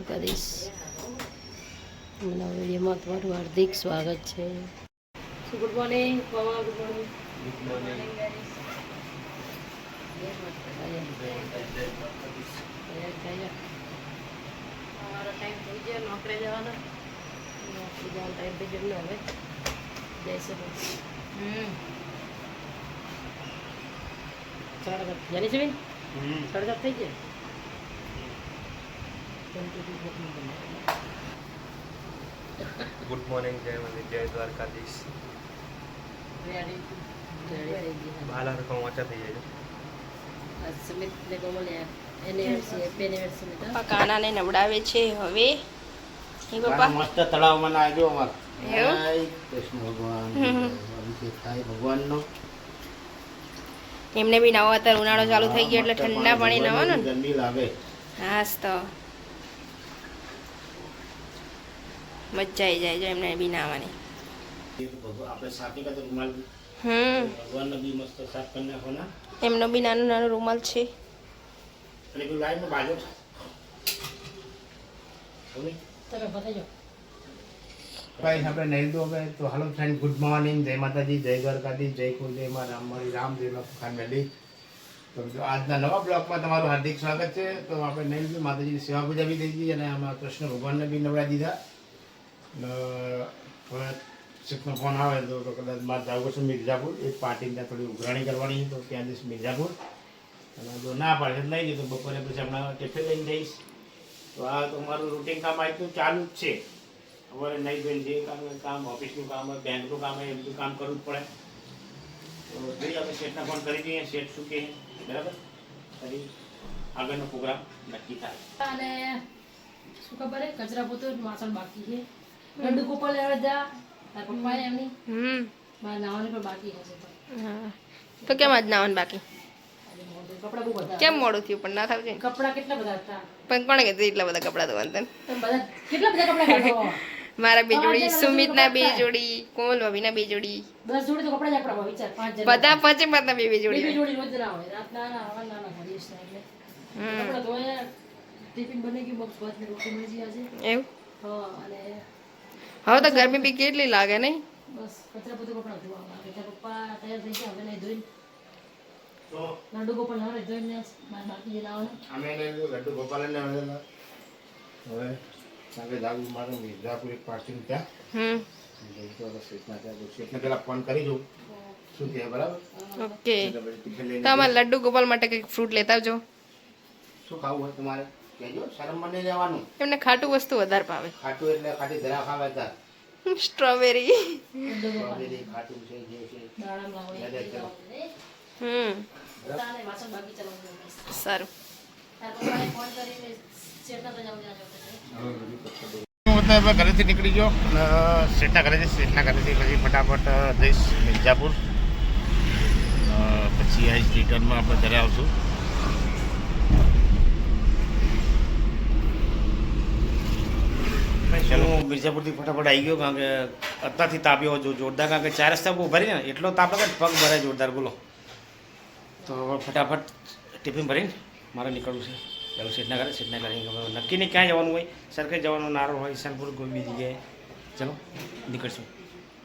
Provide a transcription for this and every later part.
દ્વારકાધીશ મારા વિડીયોમાં તમારું હાર્દિક સ્વાગત છે. ગુડ મોર્નિંગ મામા. Good morning. Good morning. અમારો ટાઈમ થઈ ગયો નોકરી જવાનો. નોકરી જવાનો ટાઈમ થઈ ગયો હવે જઈશું. જાણી છે બેન 7:30 થઈ ગયા. ગુડ મોર્નિંગ, જય મંદિર, જય દ્વારકાધીશ. બાલા રકમ વાંચા થઈ જાય પપ્પા કાનાને નવડાવે છે હવે. પપ્પા મસ્ત તળાવમાં નાજો અમાર કૃષ્ણ ભગવાન અભિષેક થાય ભગવાનનો. એમને બી નાવા અત્યારે ઉનાળો ચાલુ થઈ ગયો એટલે ઠંડા પાણી નાવાનું ને. ગરમી લાગે. હાસ તો મજા આવી જાય જો એમને બી નાવાની. આપણે સાપી કા તો રૂમાલ ભગવાનનો બી મસ્ત સાફ કરી નાખવાના. એમનો બી નાનો નાનો રૂમાલ છે. અને પેલું લાઈનમાં બાજુ ભાઈ આપણે નહીં દો હવે તો હાલો ફ્રેન્ડ, ગુડ મોર્નિંગ, જય માતાજી, જય દ્વારકાધીશ, જય કુલદેવ માં રામવાળી રામદેવ ખાન વેલી. તો જો આજના નવા બ્લોગમાં તમારું હાર્દિક સ્વાગત છે. તો આપણે નહીં દીધું, માતાજીની સેવા પૂજા બી થઈ ગઈ અને આમાં કૃષ્ણ ભગવાનને બી નવડાવી દીધા. હવે શીખનો ફોન આવે તો કદાચ મારે જવું પડશે મિર્ઝાપુર. એક પાર્ટીને થોડી ઉઘરાણી કરવાની, તો ત્યાં જઈશ મિર્ઝાપુર. અને જો ના પાડે તો લઈ જઈએ તો બપોરે પછી હમણાં ટિફિન લઈને જઈશ. તો આ તો મારું રૂટીન કામ આ તો ચાલુ જ છે. અમારે નહીં જોઈને જે કામ ઓફિસનું કામ હોય, બેંકનું કામ હોય, એ બધું કામ કરવું જ પડે. તો જોઈએ આપણે શેઠના ફોન કરી દઈએ, શેઠ શું કહે બરાબર, પછી આગળનો પ્રોગ્રામ નક્કી થાય. અને શું ખબર હે, કચરા પોતો વાસણ બાકી છે. લડ્ડુ ગોપાલ લેવા જા તાર પપ્પા એમની મારે નાવાનું પણ બાકી હશે. હા તો કેમ આજ નાવાનું બાકી? કપડા બહુ બધા. કેમ મોડું થયું પણ ના થવું જોઈએ. કપડા કેટલા બધા હતા પણ કોણે કીધું એટલા બધા કપડાં ધોવાના તને? તમે બધા કેટલા બધા કપડા કાઢો. મારા બે જોડી, સુમિતના બે જોડી, કોમલ ભાભીના બે જોડી, 10 જોડી તો કપડા જ આપણા વિચાર 5 જણ બધા પાંચે પાંચના બે બે જોડી. બે જોડી રોજ ના હોય. રાત ના હવા ના ઘડીશ ના એટલે કપડા ધોયા. ટિફિન બની ગયું, બોક્સ ભાત ને રોટલી મળી ગઈ આજે. એવું હા અને હવે તો ગરમી બી કેટલી લાગે નહીં? બસ કચરા પોતું કપડા ધોવા માંગે. તાર પપ્પા તૈયાર થઈ ગયા, હવે નહીં ધોઈને તો લડ્ડુ ગોપાલ હવે ધોઈને મારે બાકી જે લાવવાનું. અમે લડ્ડુ ગોપાલને હવે સાંજે જાવું મારું મિર્ઝાપુર એક પાર્ટી ત્યાં. શેઠને પેલા ફોન કરી દઉં શું કહે બરાબર. ઓકે તો અમારે લડ્ડુ ગોપાલ માટે કંઈક ફ્રૂટ લેતા આવજો. શું ખાવું હોય તમારે કહેજો, શરમ મને લેવાનું. એમને ખાટું વસ્તુ વધારે ભાવે. ખાટું એટલે ખાટી ધરા ખાવા હતા. સ્ટ્રોબેરી. સ્ટ્રોબેરી ખાટું છે જે છે. દાડમ લાવો યાદ જ કરો. તાને વાસણ બાકી ચલાવવાનું. સારું. તાર પપ્પાને ફોન કરીને શેઠના તો જાવ જાજો. હું ઘરેથી નીકળી ગયો શેઠના ઘરેથી પછી ફટાફટ જઈશ મિર્ઝાપુર. પછી આવીશ રિટર્નમાં આપણે ઘરે આવશું. ચાલો હું મિર્ઝાપુરથી ફટાફટ આવી ગયો, કારણ કે અત્યારથી તાપ્યો જોરદાર, કારણ કે 4 રસ્તા બહુ ભરી ને એટલો તાપ લાગે પગ ભરાય જોરદાર. બોલો તો ફટાફટ ટિફિન ભરીને મારે નીકળવું છે. ચાલો શેઠના ઘરે નક્કી નહીં ક્યાં જવાનું હોય, સરખેજ જવાનું, નારોલ હોય, ઈશાનપુર, કોઈ બી જગ્યાએ. ચાલો નીકળશું.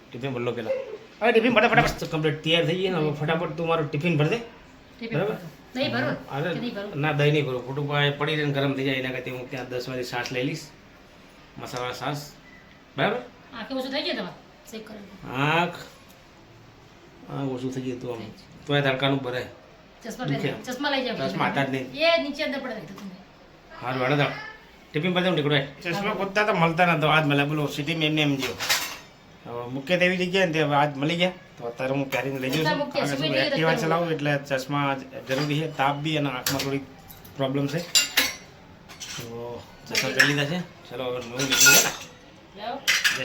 ટિફિન ભરલો પહેલાં. હવે ટિફિન ફટાફટ કમ્પ્લીટ તૈયાર થઈ ગઈ ને. હવે ફટાફટ તું મારું ટિફિન ભર દે બરાબર. નહીં ભરો અરે ના દહીં નહીં ભરો, ખોટું પડી રહીને ગરમ થઈ જાય. એના કરતી હું ત્યાં 10 વાગે છાશ લઈ લઈશ, મસાલા છાશ બરાબર. આંખે ઓછું થઈ ગયું તમારે ચેક કરો. આંખ ઓછું થઈ ગયું તું આમ તો એ તડકાનું ભરાય. ચશ્મા લઈ જાવ. ચશ્મા હતા જ નહીં. એ નીચે અંદર પડે તમે. હારું વાળા દા ટિફિન પર નીકળો. ચશ્મા ગોતતા તો મળતા નતો, આજ મળ્યા. બોલો સિટીમાં એમને એમ જો મૂકે તેવી જગ્યાએ ને તે આજ મળી ગયા. તો અત્યારે હું પહેરીને લઈ જાઉં છું. એક્ટિવા ચલાવું એટલે ચશ્મા જરૂરી છે. તાપ બી અને આંખમાં થોડી પ્રોબ્લેમ છે, તો ચશ્મા કરી લીધા છે. ચલો હવે હું નીકળું. જય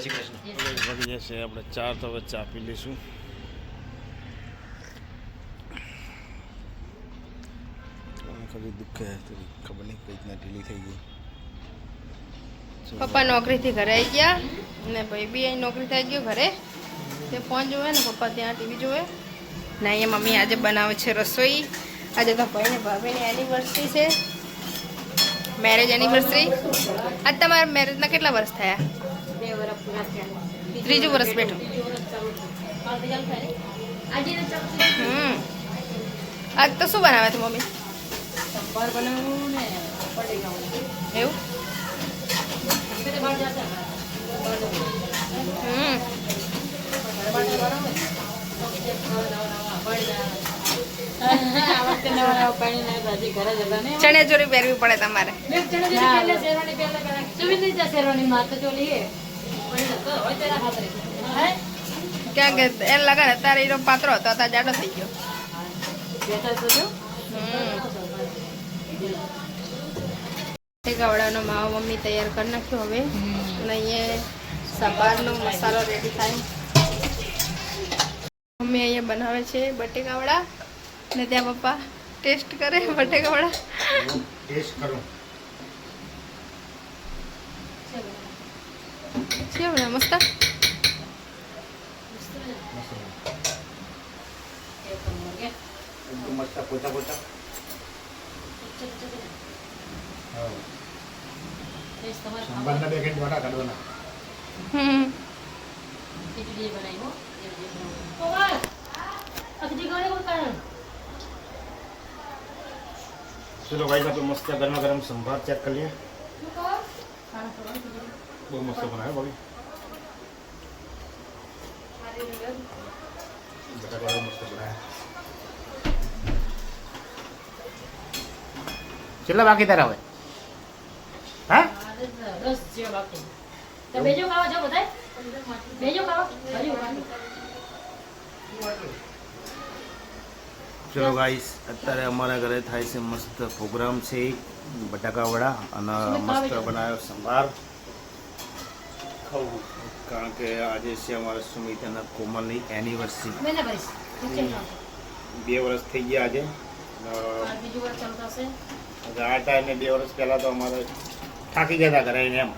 શ્રી કૃષ્ણ. વળી જશે આપણે 4 તો હવે ચા પી લઈશું. કभी દુઃખ હે તો ખબર નહીં કઈ રીતના ઢીલી થઈ ગઈ. પપ્પા નોકરીથી ઘરે આવી ગયા ને ભાઈ બી અહીં નોકરી થઈ ગયો ઘરે. તે ફોન જોવે ને પપ્પા ત્યાં ટીવી જોવે ને અહીંયા મમ્મી આજે બનાવે છે રસોઈ. આજે તો ભાઈને ભાભીની એનિવર્સરી છે. Marriage anniversary. આજ તમારા મેરેજના કેટલા વર્ષ થયા? 2 વર્ષ પૂરા થયા. ત્રીજું વર્ષ બેઠું. ત્રીજું વર્ષ ચાલુ થયું. કાલથી ચાલુ થાય ને? આજે ને ચાલુ થયું. આજ તો શું બનાવે છે મમ્મી? સંભાર બનાવ્યું ને પટેકા એવું? અમે તો બહાર જતા હતા. બહાર જતા. ઘરે માટે બનાવે ને. તો કે જે નવા બળી જાય. આ વખતે નવા પાણી ના હજી ઘરે જતા ને. ચણિયાચોળી પહેરવી પડે તમારે. મેં ચણા પહેલે શેરવાની પહેલા સુવી નહીં જા શેરવાની માં તો ચોલી હે. પણ તો હોય તેરા ખાતરે. હે? ક્યાં કે એ લગન અત્યારે એનો પાત્રો હતો અત્યારે જાડો થઈ ગયો. બેઠા તો જો. ગાવડાનો માવો મમ્મી તૈયાર કરી નાખ્યો હવે. અને અહીંયા સંભારનો મસાલો રેડી થાય. મમ્મી અહીંયા બનાવે છે બટેકાવડા ને ત્યાં પપ્પા ટેસ્ટ કરે બટેકાવડા. ટેસ્ટ કરો. છે ને મસ્ત. એકદમ મસ્ત પોચા પોચા. હા. સંભારના પેકેટ મોટા કાઢવાના. ખીચડી બનાવી હો. ઓવા. અકજી ગાને કોણ કારણ? ચલો ભાઈ આપણે મસ્ત ગરમા ગરમ સંભાર ચેક કરી લઈએ. શું કહો? ખાના ખાવાનું. બહુ મસ્ત બનાવ્યો ભાઈ. બટાકા મસ્ત બનાવ્યા. કેટલા બાકી તારા હવે? હા? રસ જેવો બાકી. તો બેજો ખાવા જાવ બધાય? બેજો ખાવા? ભર્યું બાકી. ચલો ગાઈસ અત્યારે અમારા ઘરે થાય છે મસ્ત પ્રોગ્રામ છે બટાકા વડા અને મસ્ત બનાવ્યો સંભાર ખાવું કારણ કે આજે છે અમારા સુમિત અને કોમલની એનિવર્સરી. મેં ના ભરીશ. નીચે ખાવ. 2 વર્ષ થઈ ગયા આજે. આ બીજું વાર ચાલુ થશે. આ ટાઈમે 2 વર્ષ પહેલા તો અમારે થાકી ગયા હતા ઘરે આવીને એમ.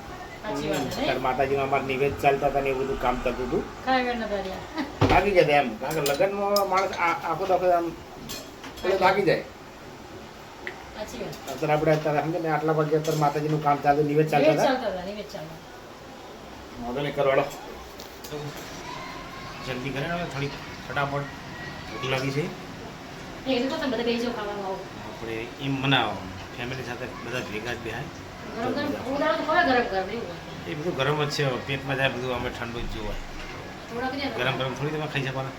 સાચી વાત છે. ત્યારે માતાજીમાં અમારે નિવેદ ચાલતા હતા ને એ બધું કામ થતું હતું. ખાઈ વેર ના ભર્યા. થાકી ગયા હતા એમ કારણ કે લગ્નમાં માણસ આખો દાખલો આમ થોડો થાકી જાય. સાચી વાત. અત્યારે આપણે સમજે ને આટલા વાગે અત્યારે માતાજીનું કામ ચાલતું નિવેદ ચાલતા નિવેદ હતા. ચાલતા હતા. નિવેદ ચાલતા. વાંધો નહીં કરવાડો જલ્દી કરે ને થોડી ફટાફટ ભૂખ લાગી છે. એ તો તમે બધા બેજો ખાવાનું આવો. આપણે એમ બનાવો ફેમિલી સાથે બધા ભેગા જ બેહાય. ગરમ ગરમ ઉનાળો તો ખવાય ગરમ ગરમ એવું હોય. એ બધું ગરમ જ છે પેટમાં જાય બધું અમે ઠંડુ જ જોવાય. થોડાક ને ગરમ ગરમ થોડી તમે ખાઈ શકવાના.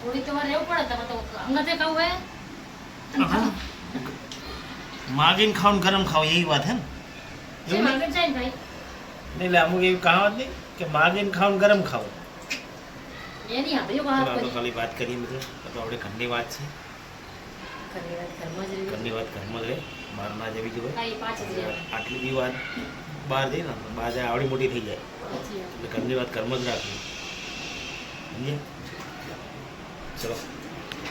થોડી તમારે રહેવું પડે તમે તો અંગતે ખાવું હોય. માગીને ખાવું ગરમ ખાવું એવી વાત હે ને જે માંગે છે ને ભાઈ. નહીં એટલે અમુક એવી કહાવત નહીં કે માગીને ખાવું ગરમ ખાવું. એની આપણે વાત તો કરી. ખાલી વાત કરીએ બધું તો આપણે ઘરની વાત છે. ઘરની વાત ઘરમાં જ રહી. ઘરની વાત ઘરમાં જ રહે બહાર ના જવી જોઈએ. હા, એ પાંચ જ રહ્યા. આટલી બધી વાત બહાર જઈએ ને તો બહાર જાય આવડી મોટી થઈ જાય સાચી વાત. એટલે ઘરની વાત ઘરમાં જ રાખવી સમજે. ચલો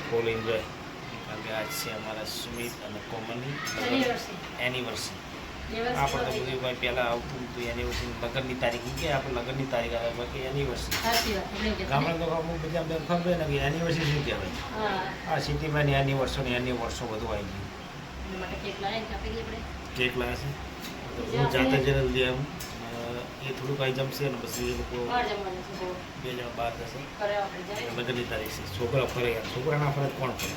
ફૂલ એન્જોય કારણ કે આજ છે અમારા સુમિત અને કોમલની Anniversary. એનિવર્સરી. દિવસ આપણે તો પછી. બધું ભાઈ પહેલાં આવતું હતું એનિવર્સરી લગ્નની તારીખ કે આપણે લગ્નની તારીખ આવે બાકી એનિવર્સરી સાચી વાત. એટલે એવું કહેતા ગામડા તો અમુક બધા અમને ખબર ને કે એનિવર્સરી શું કહેવાય. ને. હા. આ સિટીમાં એની વર્ષો બધું આવી ગયું. એના માટે કેક લાવીને કાપી દઈએ આપણે. કેક લાવે છે તો હું જાતે જ લઈ આવું. એ થોડુંક આવી જમશે ને પછી એ લોકો બહાર જમવાનું છે બહુ. 2 જણા બહાર જશે. ઘરે આપણે જાય. લગ્નની તારીખ છે છોકરા ફરે યાર છોકરાના ફરે તો કોણ ફરે.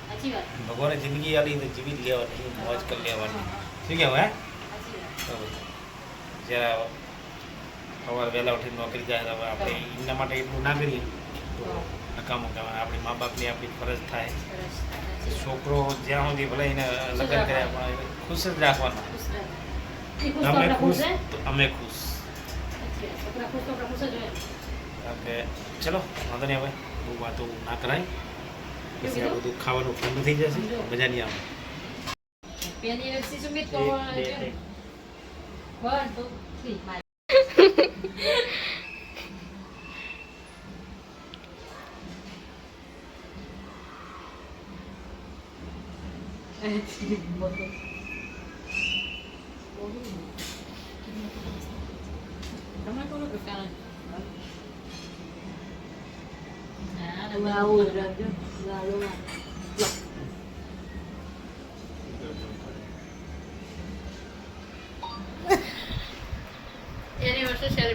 સાચી વાત. ભગવાને જિંદગી આલી તો જીવી જ લેવાની મોજ કરી લેવાની શું કહેવાય. સાચી વાત. બરાબર. જ્યારે સવારે વહેલા ઉઠીને નોકરી જાય તો હવે આપણે એમના માટે એટલું ના કરીએ તો નકામું કહેવાય. આપણી મા બાપની આપણી ફરજ થાય. સરસ. સાચી વાત. છોકરો જ્યાં સુધી ભલે એને લગ્ન કર્યા પણ એને ખુશ જ રાખવાના. ખુશ રહે. એ ખુશ તો તમે આપણે ખુશ ખુશ રહે. તો અમે ખુશ. સાચી વાત. છોકરા ખુશ તો આપણે ખુશ જ હોય. આપણે ચલો વાંધો નહીં હવે બહુ વાતો ના કરાય પછી આ બધું ખાવાનું ઠંડુ થઈ જશે મજા નહીં આવે. પેલી વેબસી સુમિત એક, બે, ત્રણ. 1 2 3 મારી.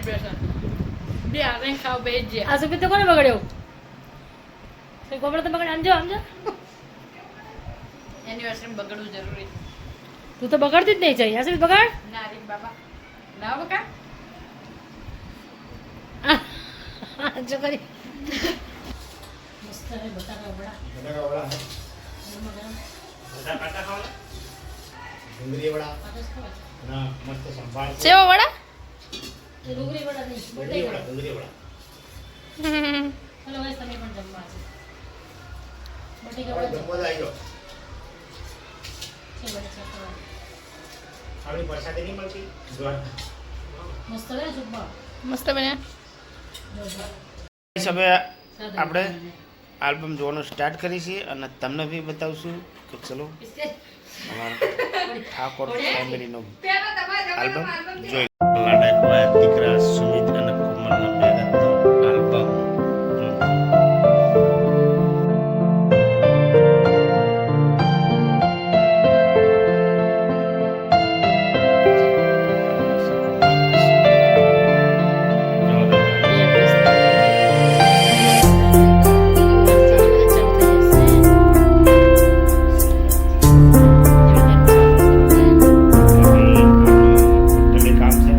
સેલિબ્રેશન બે આને ખાવ બે જે આ સુપી તો કોને બગડ્યો તે કોબળો તો બગડ આમજો આમજો એનિવર્સરી બગડવું જરૂરી તું તો બગડતી જ નહીં છે આ સુપી બગાડ ના રે બાબા ના બકા જો કરી મસ્ત હે બટાકા વડા બટાકા વડા હે. ગરમા ગરમ બધા કાચા ખાવાના? ડુંગળી વડા પાછો ખાવા ના મસ્ત સંભાળ છે. સેવો વડા એ ડુંગળી વડા નહીં ડુંગળી બટેકા વડા ડુંગળી વડા ચલો ગાઈસ તમે પણ જમવા છે બટેકા હવે વડા જમવા આવી જાઓ. છે બટેકા ખાવા આપણી પ્રસાદી નહીં મળતી દ્વાર. મસ્ત હે સુપા મસ્ત બન્યા હવે આપણે આલ્બમ જોવાનું સ્ટાર્ટ કરી છીએ અને તમને બી બતાવશું કે ચલો અમારા ઠાકોર ફેમિલીનો આલ્બમ જોઈ લાડકવા દીકરા સુમિત અને કોમલના મેરેજનો આલ્બમ કામ છે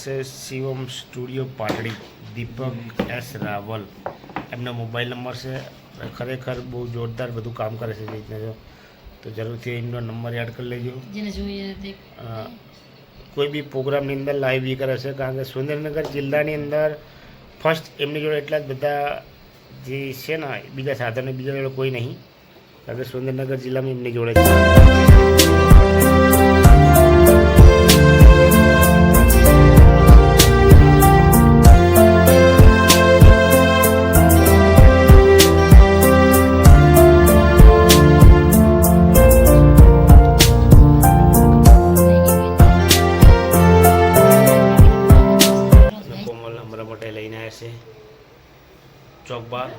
છે શિવમ સ્ટુડિયો પાટડી, દીપક એસ રાવલ એમનો મોબાઈલ નંબર છે. ખરેખર બહુ જોરદાર બધું કામ કરે છે. રીતના જો તો જરૂરથી એમનો નંબર યાદ કરી લેજો. જેને જોઈએ તે કોઈ બી પ્રોગ્રામની અંદર લાઈવ બી કરે છે, કારણ કે સુરેન્દ્રનગર જિલ્લાની અંદર ફર્સ્ટ એમની જોડે એટલા જ બધા જે છે ને બીજા સાધનો બીજા જોડે કોઈ નહીં, કારણ કે સુરેન્દ્રનગર જિલ્લામાં એમની જોડે છે. ચોકબાર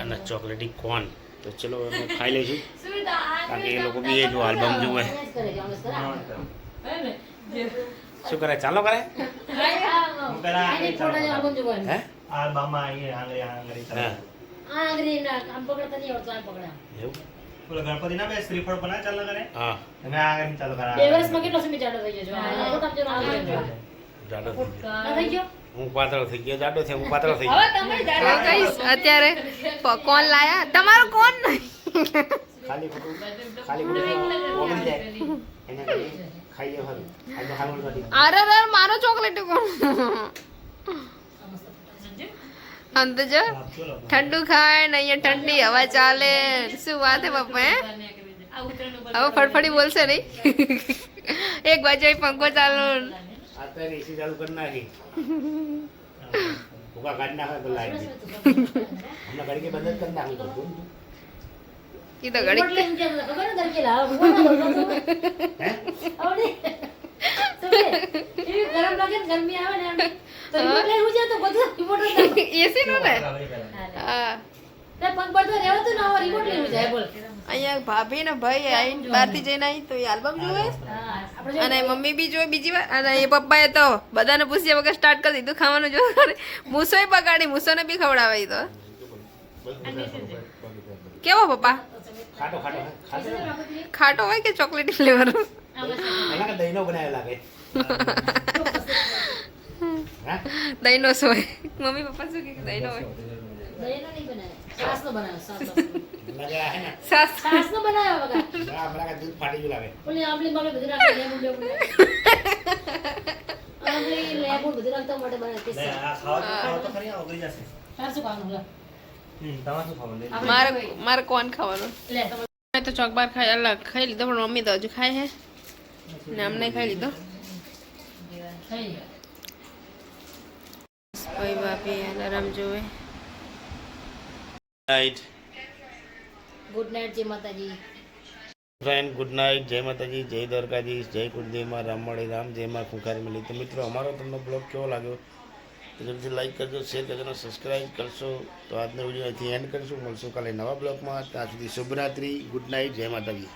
અને ચોકલેટી કોર્ન. તો ચલો અમે ખાઈ લઈશું, કારણ કે એ લોકો બી એ જો આલ્બમ જોવે. શું કરે? ચાલો કરે હે ગણપતિ ના બે શ્રીફળ પણ ચાલ કરે. હા તમે આગળ ચાલુ કરા. 2 વર્ષમાં કેટલો સમય જાડો થઈ ગયો જાડો થઈ ગયો? હું પાતળો થઈ ગયો, જાડો થયો, હું પાતળો થઈ હવે તમે જાડો કઈશ અત્યારે કોણ લાયા? તમારું કોણ નહીં. ખાલી ખોટું ઓગળી જાય એને ખાઈએ ખરું. આ તો ખાવાનું નથી. અરે રે મારો ચોકલેટ કોણ? અંત જો ઠંડુ ખાય ને અહીંયા ઠંડી હવા ચાલે. શું વાત હે પપ્પા? હે હવે ફડફડી બોલશે નહીં. એક બાજુ પંખો ચાલુ. અત્યારે એસી ચાલુ કરી નાખી, ભૂકા કાઢી નાખે તો લાઈટ દે. હમણાં ઘડી કે બંધ જ કરી નાખું બધું. એ તો ઘડી ખબર ને દરકેલા હવે હે એવી ગરમ લાગે ને ગરમી આવે ને તો રિમોટ લઈ ઉજા તો બધું રિમોટ એસી નો ને હા તે પગ પર તો રહેતો ને હવે રિમોટ લઈ ઉજા બોલ. અહીંયા ભાભી ને ભાઈ આઈને બહારથી જઈને આવી તો એ આલ્બમ જોવે અને મમ્મી બી જોવે બીજી વાર. અને એ પપ્પાએ તો બધાને પૂછ્યા વગર સ્ટાર્ટ કરી દીધું ખાવાનું જો. મૂસોય પકાડી, મૂસોને બી ખવડાવે ઈ તો. કેવો પપ્પા? ખાટો ખાટો ખાટો ખાટો હોય કે ચોકલેટી ફ્લેવર? એના કે દહીંનો બનાવેલો લાગે. હા દહીંનો હોય. મમ્મી પપ્પા શું કે દહીંનો હોય? દહીંનો નહીં બનાવે, છાસનો બનાવે, છાસનો. લગા હે ને સાસ છાસનો બનાવે બગા. આપણા કે દૂધ ફાટી ગયું લાગે. ઓલી આંબલી બાબલી બધું નાખે લેબુ લેબુ. આંબલી લેબુ બધું નાખતા માટે બનાવે તે. લે આ ખાવા તો ખરી ઓગળી જશે. તાર શું ખાવાનું લે? તમારે શું ખાવાનું? મારે કોણ ખાવાનું? લે તમે મેં તો ચોકબાર ખાઈ લીધો, પણ મમ્મી તો હજુ ખાય હે ને અમને ખાઈ લીધો. ખાઈ લે. ભાઈ બાપી અલાર્મ જોવે. નાઇટ ગુડ નાઇટ જય માતાજી. ફ્રેન્ડ, ગુડ નાઇટ, જય માતાજી, જય દ્વારકાધીશ, જય કુલદેવમાં, રામ મળે રામ, જય માં ખુંખાર મળી. તો મિત્રો અમારો તમને બ્લોગ કેવો લાગ્યો તો જલ્દી લાઈક કરજો, શેર કરજો અને સબસ્ક્રાઈબ કરશો. તો આજનો વિડીયો અહીંથી એન્ડ કરીશું. મળશું કાલે નવા બ્લોગમાં. ત્યાં સુધી શુભરાત્રી, ગુડ નાઇટ, જય માતાજી.